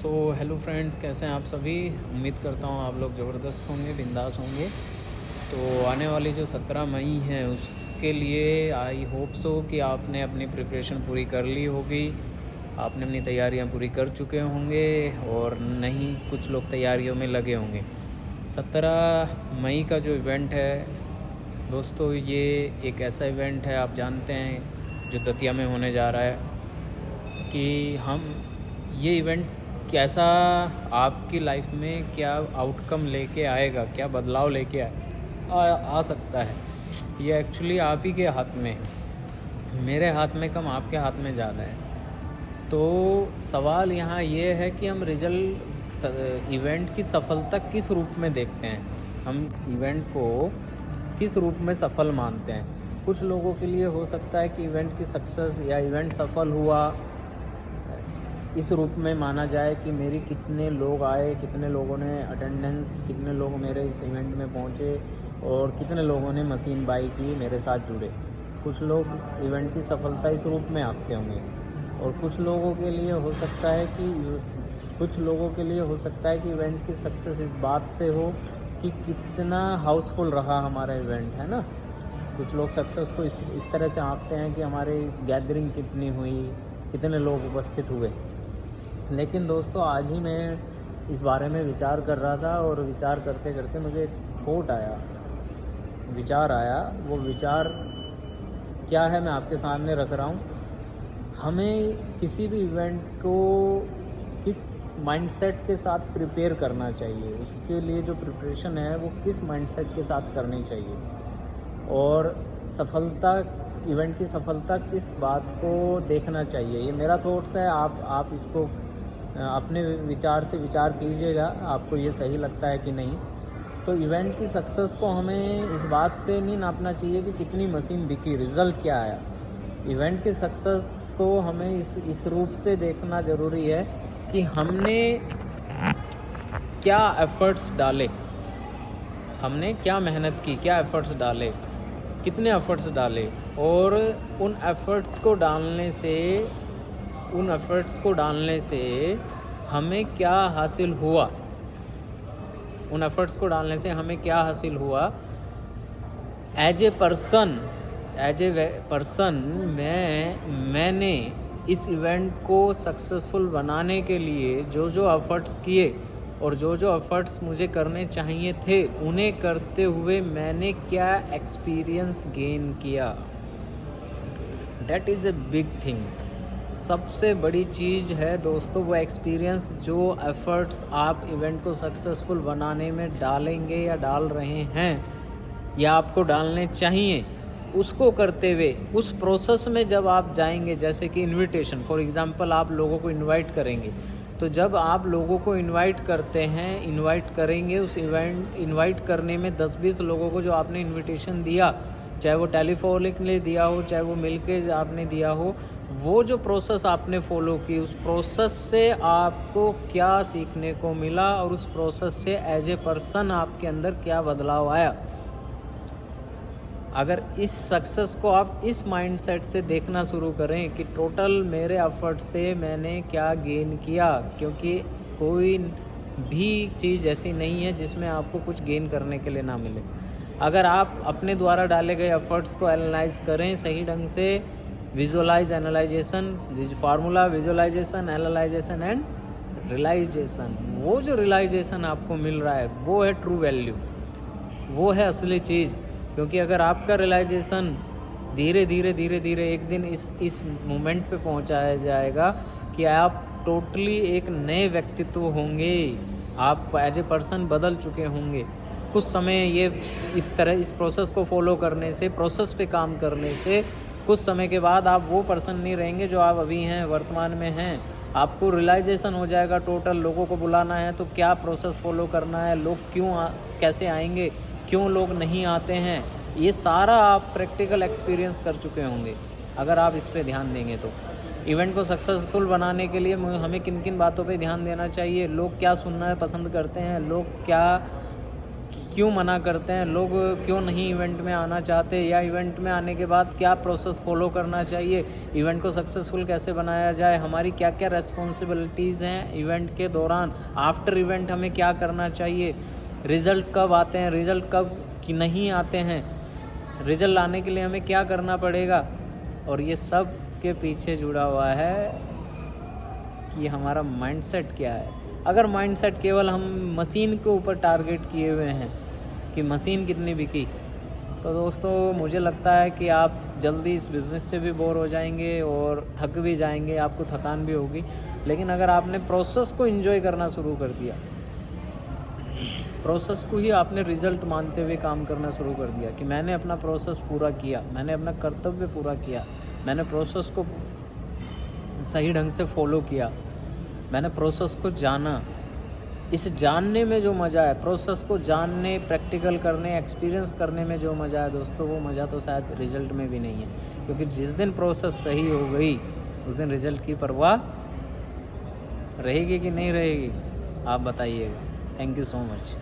Hello friends, कैसे हैं आप सभी। उम्मीद करता हूँ आप लोग ज़बरदस्त होंगे, बिंदास होंगे। तो आने वाली जो 17 मई है उसके लिए आई होप सो कि आपने अपनी प्रिपरेशन पूरी कर ली होगी, आपने अपनी तैयारियां पूरी कर चुके होंगे और नहीं कुछ लोग तैयारियों में लगे होंगे। 17 मई का जो इवेंट है दोस्तों, ये एक ऐसा इवेंट है, आप जानते हैं, जो दतिया में होने जा रहा है। कि हम ये इवेंट कैसा आपकी लाइफ में क्या आउटकम लेके आएगा, क्या बदलाव लेके आ सकता है, ये एक्चुअली आप ही के हाथ में है। मेरे हाथ में कम, आपके हाथ में ज़्यादा है। तो सवाल यहाँ ये है कि हम इवेंट की सफलता किस रूप में देखते हैं, हम इवेंट को किस रूप में सफल मानते हैं। कुछ लोगों के लिए हो सकता है कि इवेंट की सक्सेस या इवेंट सफल हुआ इस रूप में माना जाए कि मेरी कितने लोग आए, कितने लोगों ने अटेंडेंस, कितने लोग मेरे इस इवेंट में पहुंचे और कितने लोगों ने मशीन बाई की, मेरे साथ जुड़े। कुछ लोग इवेंट की सफलता इस रूप में आंकते होंगे और कुछ लोगों के लिए हो सकता है कि इवेंट की सक्सेस इस बात से हो कि कितना हाउसफुल रहा हमारा इवेंट, है ना। कुछ लोग सक्सेस को इस तरह से आंकते हैं कि हमारी गैदरिंग कितनी हुई, कितने लोग उपस्थित हुए। लेकिन दोस्तों, आज ही मैं इस बारे में विचार कर रहा था और विचार करते करते मुझे एक विचार आया। वो विचार क्या है मैं आपके सामने रख रहा हूँ। हमें किसी भी इवेंट को किस माइंडसेट के साथ प्रिपेयर करना चाहिए, उसके लिए जो प्रिपरेशन है वो किस माइंडसेट के साथ करनी चाहिए, और इवेंट की सफलता किस बात को देखना चाहिए। ये मेरा थॉट्स है, आप इसको अपने विचार से विचार कीजिएगा, आपको ये सही लगता है कि नहीं। तो इवेंट की सक्सेस को हमें इस बात से नहीं नापना चाहिए कि कितनी मशीन बिकी, रिज़ल्ट क्या आया। इवेंट की सक्सेस को हमें इस रूप से देखना ज़रूरी है कि हमने क्या एफ़र्ट्स डाले, हमने क्या मेहनत की, क्या एफ़र्ट्स डाले, कितने एफ़र्ट्स डाले, और उन एफ़र्ट्स को डालने से हमें क्या हासिल हुआ, एज ए पर्सन मैंने इस इवेंट को सक्सेसफुल बनाने के लिए जो एफ़र्ट्स किए और जो एफ़र्ट्स मुझे करने चाहिए थे, उन्हें करते हुए मैंने क्या एक्सपीरियंस गेन किया। That is a big thing. सबसे बड़ी चीज़ है दोस्तों वो एक्सपीरियंस, जो एफ़र्ट्स आप इवेंट को सक्सेसफुल बनाने में डालेंगे या डाल रहे हैं या आपको डालने चाहिए, उसको करते हुए उस प्रोसेस में जब आप जाएंगे, जैसे कि इनविटेशन, फॉर एग्जांपल आप लोगों को इनवाइट करेंगे, तो जब आप लोगों को इनवाइट करेंगे, उस इनवाइट करने में 10-20 लोगों को जो आपने इनविटेशन दिया, चाहे वो टेलीफोनिकली दिया हो, चाहे वो मिलके आपने दिया हो, वो जो प्रोसेस आपने फॉलो की, उस प्रोसेस से आपको क्या सीखने को मिला और उस प्रोसेस से एज ए पर्सन आपके अंदर क्या बदलाव आया। अगर इस सक्सेस को आप इस माइंडसेट से देखना शुरू करें कि टोटल मेरे एफर्ट से मैंने क्या गेन किया, क्योंकि कोई भी चीज़ ऐसी नहीं है जिसमें आपको कुछ गेन करने के लिए ना मिले। अगर आप अपने द्वारा डाले गए एफर्ट्स को एनालाइज करें सही ढंग से, formula visualisation, analysation and realisation, वो जो रियलाइजेशन आपको मिल रहा है वो है ट्रू वैल्यू, वो है असली चीज़। क्योंकि अगर आपका रियलाइजेशन धीरे धीरे एक दिन इस मोमेंट पे पहुंचाया जाएगा कि आप टोटली एक नए व्यक्तित्व होंगे, आप एज ए पर्सन बदल चुके होंगे। कुछ समय इस प्रोसेस को फॉलो करने से, प्रोसेस पे काम करने से कुछ समय के बाद आप वो पर्सन नहीं रहेंगे जो आप अभी हैं, वर्तमान में हैं। आपको रियलाइजेशन हो जाएगा, टोटल लोगों को बुलाना है तो क्या प्रोसेस फॉलो करना है, लोग कैसे आएंगे, क्यों लोग नहीं आते हैं, ये सारा आप प्रैक्टिकल एक्सपीरियंस कर चुके होंगे अगर आप इस पे ध्यान देंगे। तो इवेंट को सक्सेसफुल बनाने के लिए हमें किन किन बातों पे ध्यान देना चाहिए, लोग क्या सुनना है पसंद करते हैं, लोग क्यों मना करते हैं, लोग क्यों नहीं इवेंट में आना चाहते, या इवेंट में आने के बाद क्या प्रोसेस फॉलो करना चाहिए, इवेंट को सक्सेसफुल कैसे बनाया जाए, हमारी क्या क्या रेस्पॉन्सिबिलिटीज़ हैं इवेंट के दौरान, आफ्टर इवेंट हमें क्या करना चाहिए, रिज़ल्ट कब आते हैं, रिज़ल्ट कब कि नहीं आते हैं, रिज़ल्ट लाने के लिए हमें क्या करना पड़ेगा, और ये सब के पीछे जुड़ा हुआ है कि हमारा माइंडसेट क्या है। अगर माइंडसेट केवल हम मशीन के ऊपर टारगेट किए हुए हैं कि मशीन कितनी बिकी, तो दोस्तों मुझे लगता है कि आप जल्दी इस बिज़नेस से भी बोर हो जाएंगे और थक भी जाएंगे, आपको थकान भी होगी। लेकिन अगर आपने प्रोसेस को एंजॉय करना शुरू कर दिया, प्रोसेस को ही आपने रिज़ल्ट मानते हुए काम करना शुरू कर दिया कि मैंने अपना प्रोसेस पूरा किया, मैंने अपना कर्तव्य पूरा किया, मैंने प्रोसेस को सही ढंग से फॉलो किया, मैंने प्रोसेस को जाना, इस जानने में जो मज़ा है, प्रोसेस को जानने, प्रैक्टिकल करने, एक्सपीरियंस करने में जो मज़ा है दोस्तों, वो मज़ा तो शायद रिज़ल्ट में भी नहीं है। क्योंकि जिस दिन प्रोसेस सही हो गई उस दिन रिज़ल्ट की परवाह रहेगी कि नहीं रहेगी, आप बताइएगा। Thank you so much.